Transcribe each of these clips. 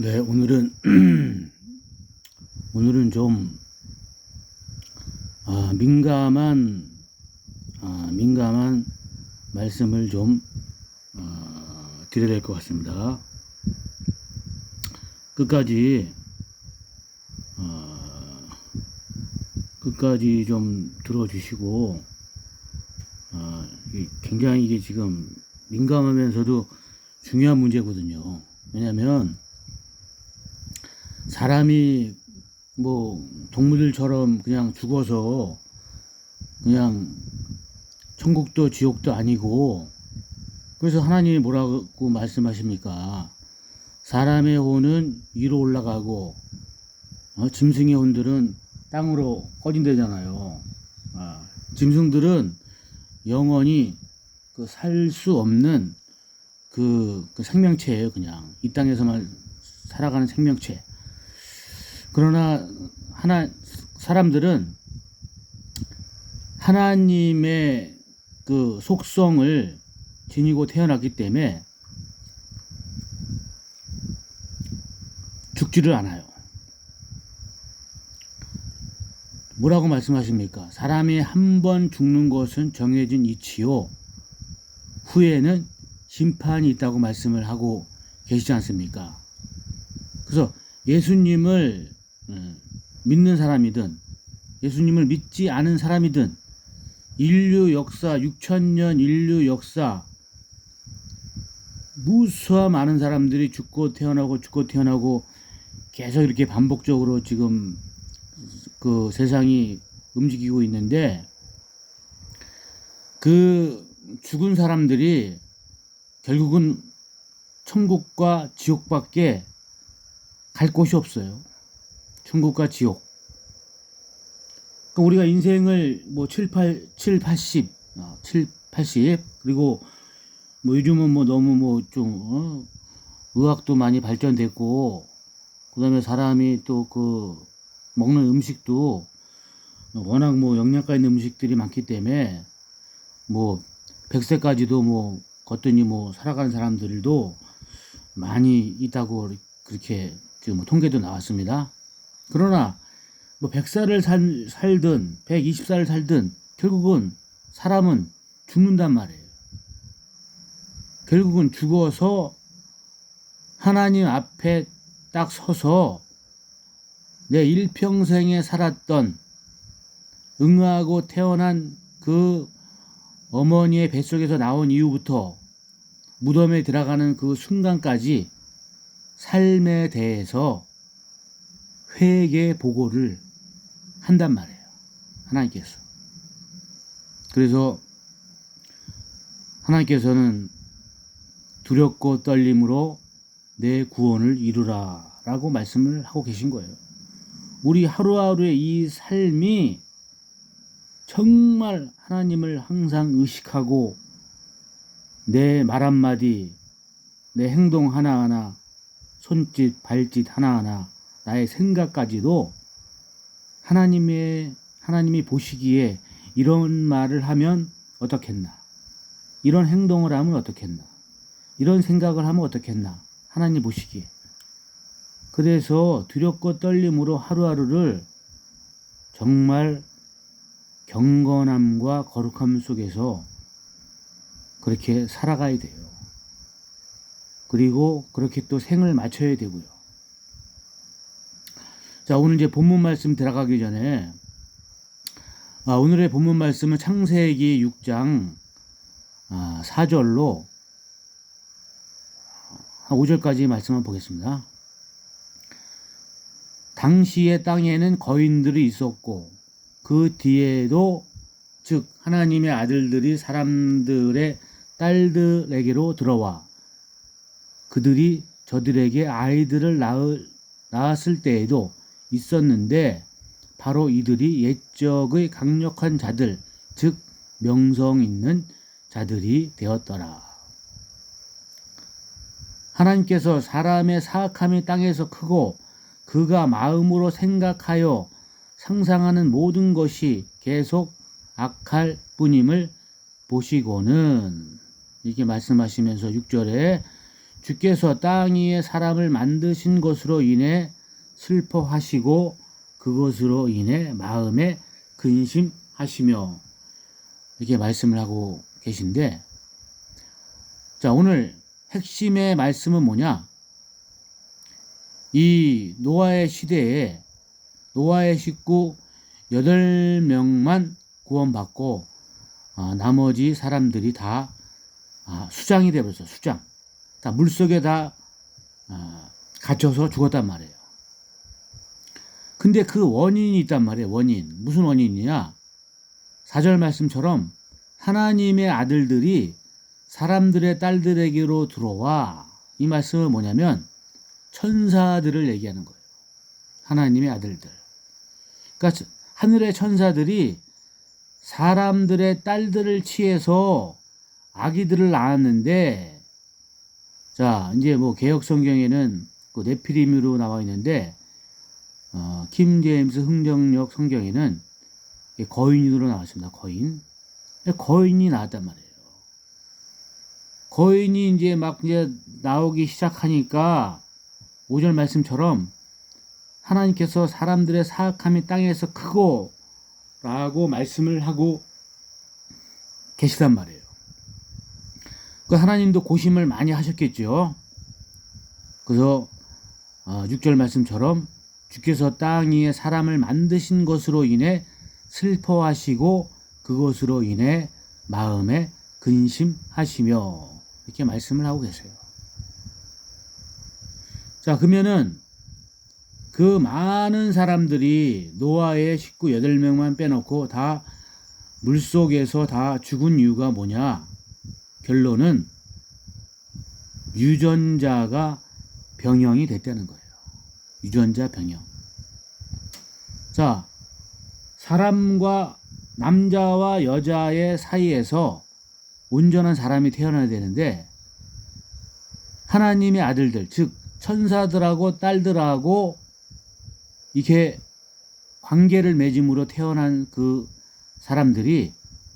네, 오늘은 오늘은 좀 민감한 민감한 말씀을 좀 드려야 될 것 같습니다. 끝까지 끝까지 좀 들어주시고 굉장히 이게 지금 민감하면서도 중요한 문제거든요. 왜냐하면 사람이 뭐 동물들처럼 그냥 죽어서 그냥 천국도 지옥도 아니고, 그래서 하나님이 뭐라고 말씀하십니까? 사람의 혼은 위로 올라가고 짐승의 혼들은 땅으로 꺼진대잖아요. 짐승들은 영원히 살 수 없는 그 생명체예요. 그냥 이 땅에서만 살아가는 생명체. 그러나 사람들은 하나님의 그 속성을 지니고 태어났기 때문에 죽지를 않아요. 뭐라고 말씀하십니까? 사람이 한 번 죽는 것은 정해진 이치요, 후에는 심판이 있다고 말씀을 하고 계시지 않습니까? 그래서 예수님을 믿는 사람이든 예수님을 믿지 않은 사람이든 인류 역사 6,000년 인류 역사 무수한 많은 사람들이 죽고 태어나고 계속 이렇게 반복적으로 지금 그 세상이 움직이고 있는데, 그 죽은 사람들이 결국은 천국과 지옥밖에 갈 곳이 없어요. 천국과 지옥. 그러니까 우리가 인생을 뭐 80, 그리고 뭐 요즘은 뭐 너무 뭐 좀 의학도 많이 발전됐고, 그다음에 사람이 또 그 먹는 음식도 워낙 뭐 영양가 있는 음식들이 많기 때문에 뭐 100세까지도 뭐 걷더니 뭐 살아가는 사람들도 많이 있다고 그렇게 지금 뭐 통계도 나왔습니다. 그러나 뭐 100살을 살든 120살을 살든 결국은 사람은 죽는단 말이에요. 결국은 죽어서 하나님 앞에 딱 서서 내 일평생에 살았던, 응하고 태어난 그 어머니의 뱃속에서 나온 이후부터 무덤에 들어가는 그 순간까지 삶에 대해서 회개 보고를 한단 말이에요, 하나님께서. 그래서 하나님께서는 두렵고 떨림으로 내 구원을 이루라 라고 말씀을 하고 계신 거예요. 우리 하루하루의 이 삶이 정말 하나님을 항상 의식하고 내 말 한마디, 내 행동 하나하나, 손짓, 발짓 하나하나, 나의 생각까지도 하나님이 보시기에 이런 말을 하면 어떻겠나, 이런 행동을 하면 어떻겠나, 이런 생각을 하면 어떻겠나, 하나님 보시기에. 그래서 두렵고 떨림으로 하루하루를 정말 경건함과 거룩함 속에서 그렇게 살아가야 돼요. 그리고 그렇게 또 생을 맞춰야 되고요. 자, 오늘 이제 본문 말씀 들어가기 전에 오늘의 본문 말씀은 창세기 6장 4절로 5절까지 말씀을 보겠습니다. 당시의 땅에는 거인들이 있었고 그 뒤에도, 즉 하나님의 아들들이 사람들의 딸들에게로 들어와 그들이 저들에게 아이들을 낳았을 때에도 있었는데, 바로 이들이 옛적의 강력한 자들, 즉 명성 있는 자들이 되었더라. 하나님께서 사람의 사악함이 땅에서 크고 그가 마음으로 생각하여 상상하는 모든 것이 계속 악할 뿐임을 보시고는, 이렇게 말씀하시면서 6절에 주께서 땅 위에 사람을 만드신 것으로 인해 슬퍼하시고 그것으로 인해 마음에 근심하시며 이렇게 말씀을 하고 계신데, 자, 오늘 핵심의 말씀은 뭐냐? 이 노아의 시대에 노아의 식구 8명만 구원받고 나머지 사람들이 다 수장이 되어버렸어. 수장. 다 물속에 다 갇혀서 죽었단 말이에요. 근데 그 원인이 있단 말이에요. 원인. 무슨 원인이냐? 4절 말씀처럼 하나님의 아들들이 사람들의 딸들에게로 들어와. 이 말씀은 뭐냐면 천사들을 얘기하는 거예요. 하나님의 아들들. 그러니까 하늘의 천사들이 사람들의 딸들을 취해서 아기들을 낳았는데, 자, 이제 뭐 개역 성경에는 그 네피림으로 나와 있는데, 킴 제임스 흥정역 성경에는 거인으로 나왔습니다. 거인이 나왔단 말이에요. 거인이 이제 막 이제 나오기 시작하니까 5절 말씀처럼 하나님께서 사람들의 사악함이 땅에서 크고 라고 말씀을 하고 계시단 말이에요. 그 하나님도 고심을 많이 하셨겠죠. 그래서 6절 말씀처럼 주께서 땅 위에 사람을 만드신 것으로 인해 슬퍼하시고 그것으로 인해 마음에 근심하시며 이렇게 말씀을 하고 계세요. 자, 그러면은 그 많은 사람들이 노아의 식구 8명만 빼놓고 다 물속에서 다 죽은 이유가 뭐냐? 결론은 유전자가 병형이 됐다는 거예요. 유전자 병형. 자, 사람과 남자와 여자의 사이에서 온전한 사람이 태어나야 되는데 하나님의 아들들, 즉 천사들하고 딸들하고 이렇게 관계를 맺음으로 태어난 그 사람들이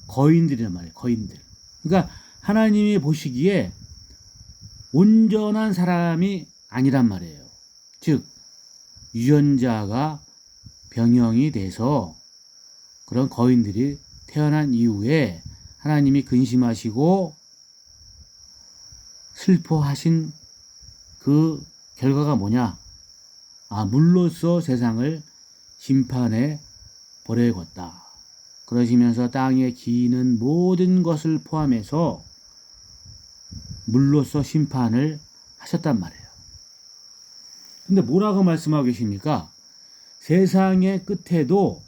거인들이란 말이에요. 거인들. 그러니까 하나님이 보시기에 온전한 사람이 아니란 말이에요. 즉 유전자가 병형이 돼서 그런 거인들이 태어난 이후에 하나님이 근심하시고 슬퍼하신 그 결과가 뭐냐? 물로써 세상을 심판에 버려야겠다. 그러시면서 땅에 기는 모든 것을 포함해서 물로써 심판을 하셨단 말이에요. 근데 뭐라고 말씀하고 계십니까? 세상의 끝에도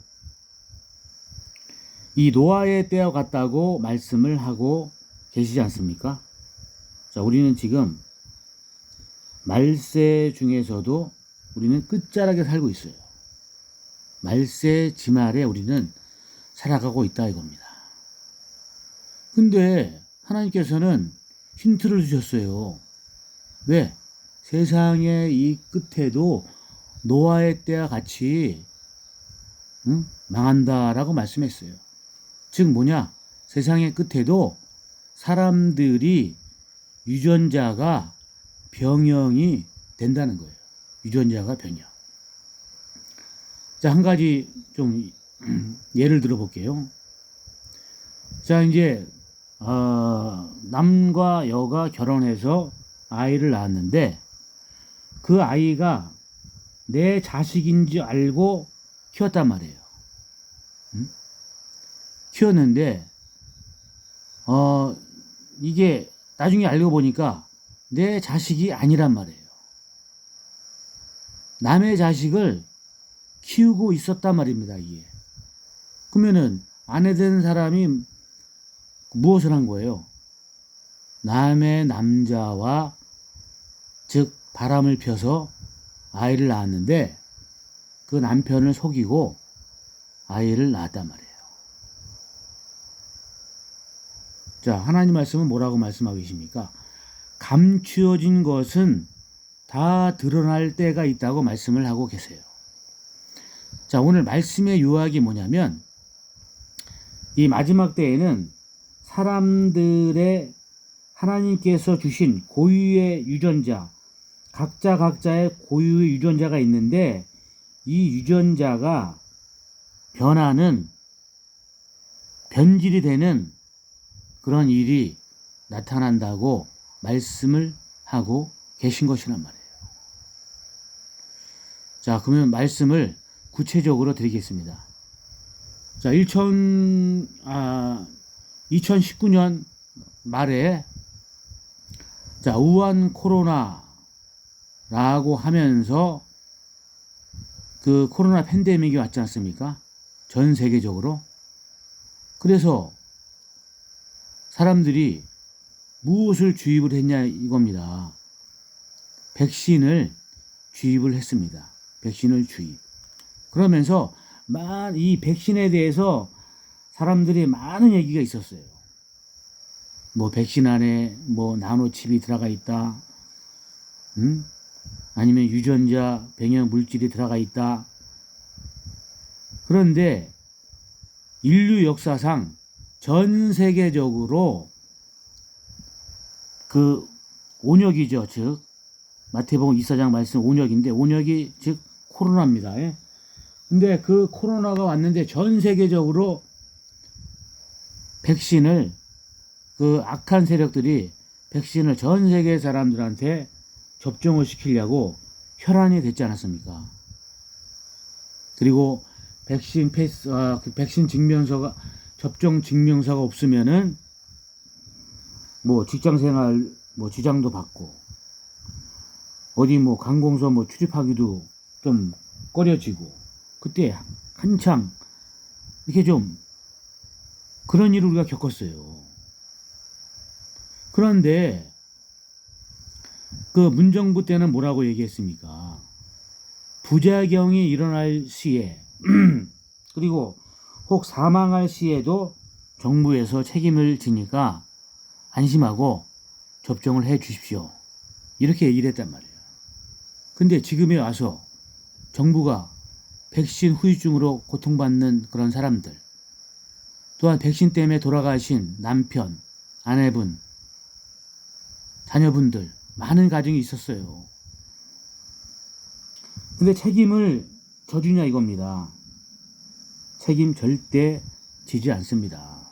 이 노아의 때와 같다고 말씀을 하고 계시지 않습니까? 자, 우리는 지금 말세 중에서도 우리는 끝자락에 살고 있어요. 말세 지말에 우리는 살아가고 있다 이겁니다. 근데 하나님께서는 힌트를 주셨어요. 왜? 세상의 이 끝에도 노아의 때와 같이 망한다라고 말씀했어요. 즉 뭐냐? 세상의 끝에도 사람들이 유전자가 병형이 된다는 거예요. 유전자가 병형. 자, 한 가지 좀 예를 들어 볼게요. 자, 이제 남과 여가 결혼해서 아이를 낳았는데 그 아이가 내 자식인지 알고 키웠단 말이에요. 키웠는데 이게 나중에 알고 보니까 내 자식이 아니란 말이에요. 남의 자식을 키우고 있었단 말입니다. 이게. 그러면은 아내 된 사람이 무엇을 한 거예요? 남의 남자와 즉 바람을 펴서 아이를 낳았는데 그 남편을 속이고 아이를 낳았단 말이에요. 자, 하나님 말씀은 뭐라고 말씀하고 계십니까? 감추어진 것은 다 드러날 때가 있다고 말씀을 하고 계세요. 자, 오늘 말씀의 요약이 뭐냐면 이 마지막 때에는 사람들의 하나님께서 주신 고유의 유전자, 각자의 고유의 유전자가 있는데 이 유전자가 변하는, 변질이 되는 그런 일이 나타난다고 말씀을 하고 계신 것이란 말이에요. 자, 그러면 말씀을 구체적으로 드리겠습니다. 자, 2019년 말에 자, 우한 코로나라고 하면서 그 코로나 팬데믹이 왔지 않습니까? 전 세계적으로. 그래서 사람들이 무엇을 주입을 했냐 이겁니다. 백신을 주입을 했습니다. 백신을 주입. 그러면서 이 백신에 대해서 사람들이 많은 얘기가 있었어요. 뭐 백신 안에 뭐 나노칩이 들어가 있다. 아니면 유전자 변형 물질이 들어가 있다. 그런데 인류 역사상 전 세계적으로 그 온역이죠. 즉 마태복음 2사장 말씀 온역인데 온역이 즉 코로나입니다. 예? 근데 그 코로나가 왔는데 전 세계적으로 백신을 그 악한 세력들이 백신을 전 세계 사람들한테 접종을 시키려고 혈안이 됐지 않았습니까? 그리고 백신 패스, 백신 증명서가, 접종 증명서가 없으면은 뭐 직장 생활 뭐 지장도 받고 어디 뭐 관공서 뭐 출입하기도 좀 꺼려지고 그때 한창 이렇게 좀 그런 일을 우리가 겪었어요. 그런데 그 문정부 때는 뭐라고 얘기했습니까? 부작용이 일어날 시에 그리고 혹 사망할 시에도 정부에서 책임을 지니까 안심하고 접종을 해 주십시오. 이렇게 얘기를 했단 말이에요. 근데 지금에 와서 정부가 백신 후유증으로 고통받는 그런 사람들, 또한 백신 때문에 돌아가신 남편, 아내분, 자녀분들, 많은 가정이 있었어요. 근데 책임을 져주냐 이겁니다. 책임 절대 지지 않습니다.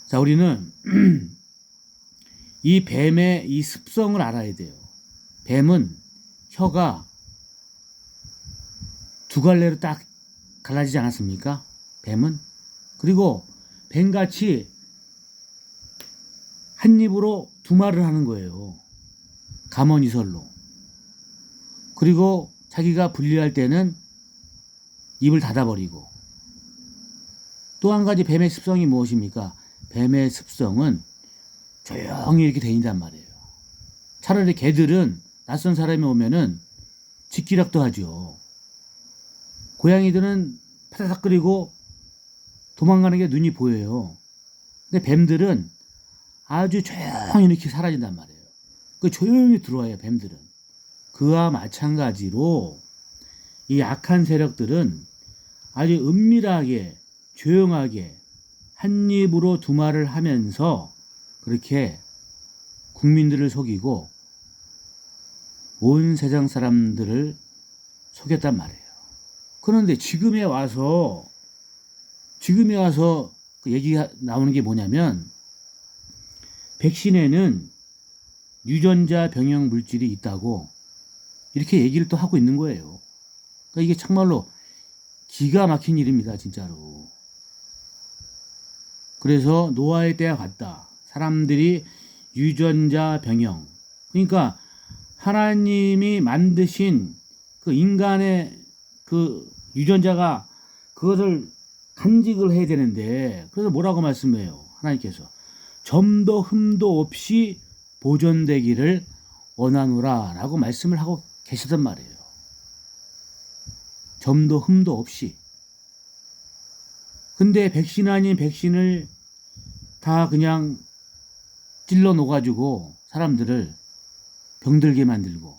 자, 우리는 이 뱀의 이 습성을 알아야 돼요. 뱀은 혀가 두 갈래로 딱 갈라지지 않았습니까? 뱀은. 그리고 뱀같이 한 입으로 두 말을 하는 거예요. 가머니설로. 그리고 자기가 분리할 때는 입을 닫아버리고. 또 한 가지 뱀의 습성이 무엇입니까? 뱀의 습성은 조용히 이렇게 다닌단 말이에요. 차라리 개들은 낯선 사람이 오면은 직기락도 하죠. 고양이들은 파닥거리고 도망가는 게 눈이 보여요. 근데 뱀들은 아주 조용히 이렇게 사라진단 말이에요. 그 조용히 들어와요, 뱀들은. 그와 마찬가지로 이 악한 세력들은 아주 은밀하게 조용하게 한 입으로 두 말을 하면서 그렇게 국민들을 속이고 온 세상 사람들을 속였단 말이에요. 그런데 지금에 와서 그 얘기가 나오는 게 뭐냐면 백신에는 유전자 변형 물질이 있다고 이렇게 얘기를 또 하고 있는 거예요. 그러니까 이게 정말로 기가 막힌 일입니다, 진짜로. 그래서 노아의 때와 같다. 사람들이 유전자 변형. 그러니까 하나님이 만드신 그 인간의 그 유전자가 그것을 간직을 해야 되는데, 그래서 뭐라고 말씀해요? 하나님께서 점도 흠도 없이 보존되기를 원하노라 라고 말씀을 하고 계시단 말이에요. 점도 흠도 없이. 근데 백신 아닌 백신을 다 그냥 찔러 놓아가지고 사람들을 병들게 만들고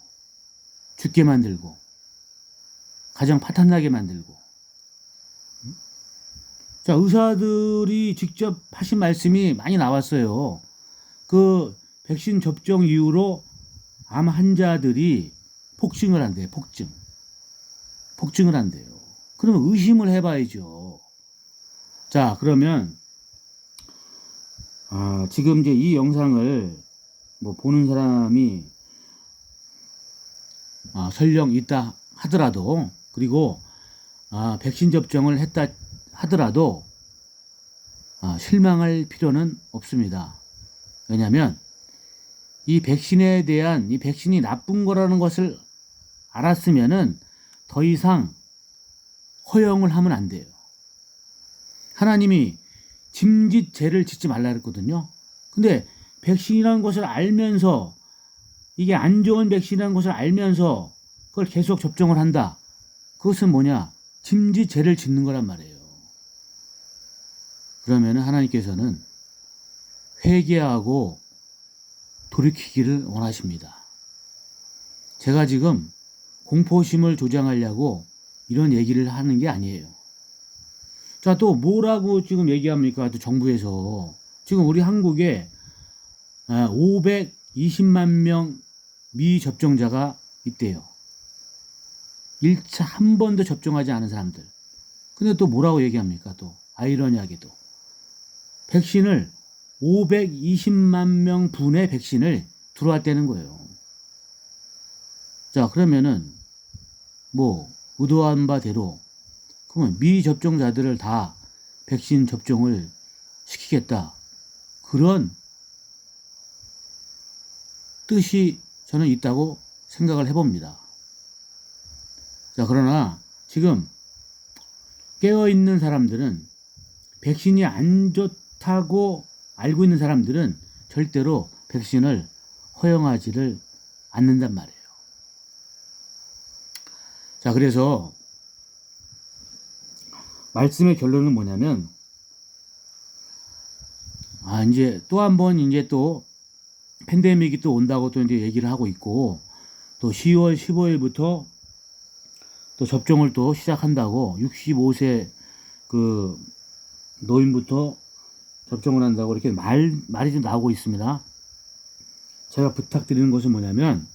죽게 만들고 가정 파탄나게 만들고. 자, 의사들이 직접 하신 말씀이 많이 나왔어요. 그 백신 접종 이후로 암 환자들이 폭증을 한대요. 폭증을 한대요. 그러면 의심을 해봐야죠. 자, 그러면 지금 이제 이 영상을 뭐 보는 사람이 설령 있다 하더라도, 그리고 백신 접종을 했다 하더라도 실망할 필요는 없습니다. 왜냐하면 이 백신에 대한, 이 백신이 나쁜 거라는 것을 알았으면은 더 이상 허용을 하면 안 돼요. 하나님이 짐짓죄를 짓지 말라 그랬거든요. 근데 백신이라는 것을 알면서, 이게 안 좋은 백신이라는 것을 알면서 그걸 계속 접종을 한다. 그것은 뭐냐? 짐짓죄를 짓는 거란 말이에요. 그러면 하나님께서는 회개하고 돌이키기를 원하십니다. 제가 지금 공포심을 조장하려고 이런 얘기를 하는 게 아니에요. 자, 또 뭐라고 지금 얘기합니까? 또 정부에서 지금 우리 한국에 520만 명 미접종자가 있대요. 1차 한 번도 접종하지 않은 사람들. 근데 또 뭐라고 얘기합니까? 또 아이러니하게도 백신을 520만 명 분의 백신을 들어왔다는 거예요. 자, 그러면은 뭐 의도한 바대로 그러면 미접종자들을 다 백신 접종을 시키겠다, 그런 뜻이 저는 있다고 생각을 해봅니다. 자, 그러나 지금 깨어있는 사람들은, 백신이 안 좋다고 알고 있는 사람들은 절대로 백신을 허용하지를 않는단 말이에요. 자, 그래서 말씀의 결론은 뭐냐면, 이제 또 한 번 이제 또 팬데믹이 또 온다고 또 이제 얘기를 하고 있고, 또 10월 15일부터 또 접종을 또 시작한다고, 65세 그 노인부터 접종을 한다고 이렇게 말이 좀 나오고 있습니다. 제가 부탁드리는 것은 뭐냐면,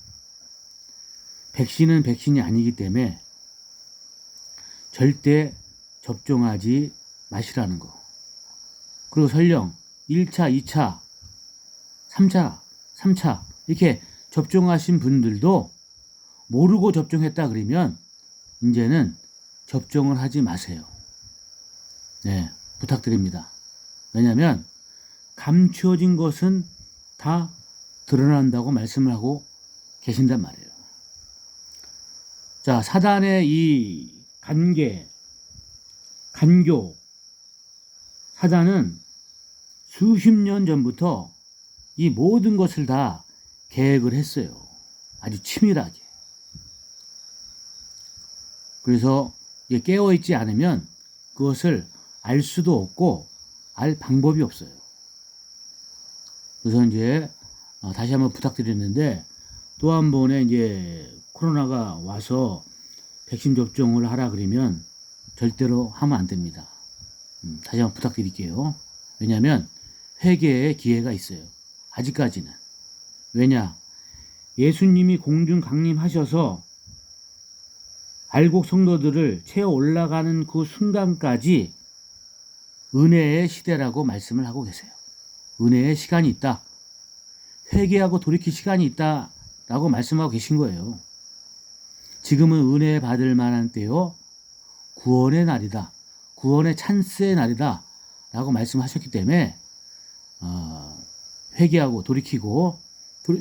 백신은 백신이 아니기 때문에 절대 접종하지 마시라는 거. 그리고 설령 1차, 2차, 3차 이렇게 접종하신 분들도 모르고 접종했다 그러면 이제는 접종을 하지 마세요. 네, 부탁드립니다. 왜냐하면 감추어진 것은 다 드러난다고 말씀을 하고 계신단 말이에요. 자, 사단의 이 간교, 사단은 수십 년 전부터 이 모든 것을 다 계획을 했어요. 아주 치밀하게. 그래서 깨어있지 않으면 그것을 알 수도 없고 알 방법이 없어요. 그래서 이제 다시 한번 부탁드리는데, 또 한 번에 이제 코로나가 와서 백신 접종을 하라 그러면 절대로 하면 안 됩니다. 다시 한번 부탁드릴게요. 왜냐하면 회개의 기회가 있어요. 아직까지는. 왜냐? 예수님이 공중 강림하셔서 알곡 성도들을 채워 올라가는 그 순간까지 은혜의 시대라고 말씀을 하고 계세요. 은혜의 시간이 있다. 회개하고 돌이킬 시간이 있다라고 말씀하고 계신 거예요. 지금은 은혜 받을 만한 때요, 구원의 날이다, 구원의 찬스의 날이다 라고 말씀하셨기 때문에 회개하고 돌이키고,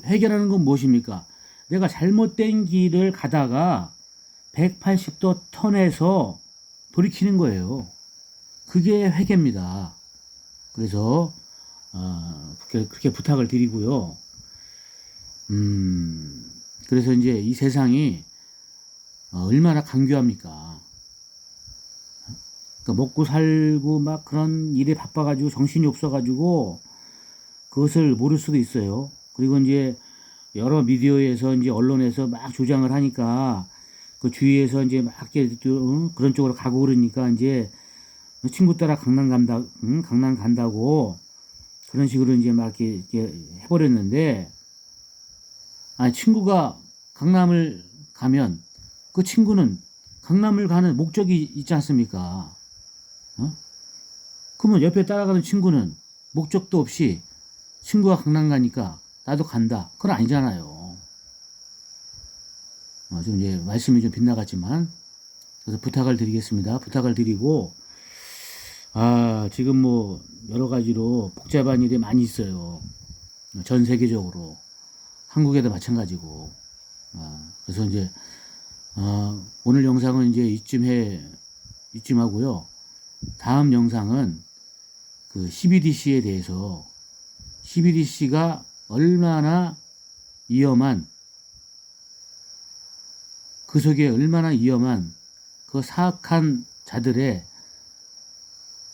회개라는 건 무엇입니까? 내가 잘못된 길을 가다가 180도 턴해서 돌이키는 거예요. 그게 회개입니다. 그래서 그렇게 부탁을 드리고요. 그래서 이제 이 세상이 얼마나 간교합니까? 그러니까 먹고 살고 막 그런 일에 바빠가지고 정신이 없어가지고 그것을 모를 수도 있어요. 그리고 이제 여러 미디어에서 이제 언론에서 막 주장을 하니까 그 주위에서 이제 막 그런 쪽으로 가고 그러니까 이제 친구 따라 강남 간다고 그런 식으로 이제 막 이렇게 해버렸는데, 친구가 강남을 가면 그 친구는 강남을 가는 목적이 있지 않습니까? 어? 그러면 옆에 따라가는 친구는 목적도 없이 친구가 강남 가니까 나도 간다. 그건 아니잖아요. 좀 이제 말씀이 좀 빗나갔지만, 그래서 부탁을 드리겠습니다. 부탁을 드리고, 지금 뭐 여러 가지로 복잡한 일이 많이 있어요. 전 세계적으로. 한국에도 마찬가지고. 그래서 이제, 오늘 영상은 이제 이쯤 하고요. 다음 영상은 그 CBDC에 대해서, CBDC가 얼마나 위험한, 그 속에 얼마나 위험한 그 사악한 자들의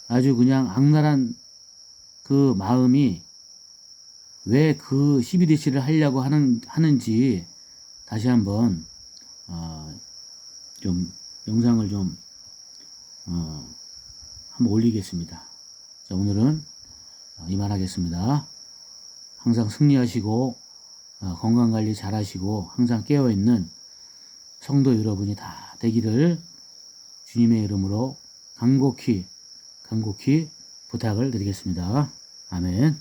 아주 그냥 악랄한 그 마음이 왜 그 CBDC를 하려고 하는지 다시 한번 좀 영상을 좀 한번 올리겠습니다. 자, 오늘은 이만하겠습니다. 항상 승리하시고 건강관리 잘 하시고 항상 깨어있는 성도 여러분이 다 되기를 주님의 이름으로 간곡히 부탁을 드리겠습니다. 아멘.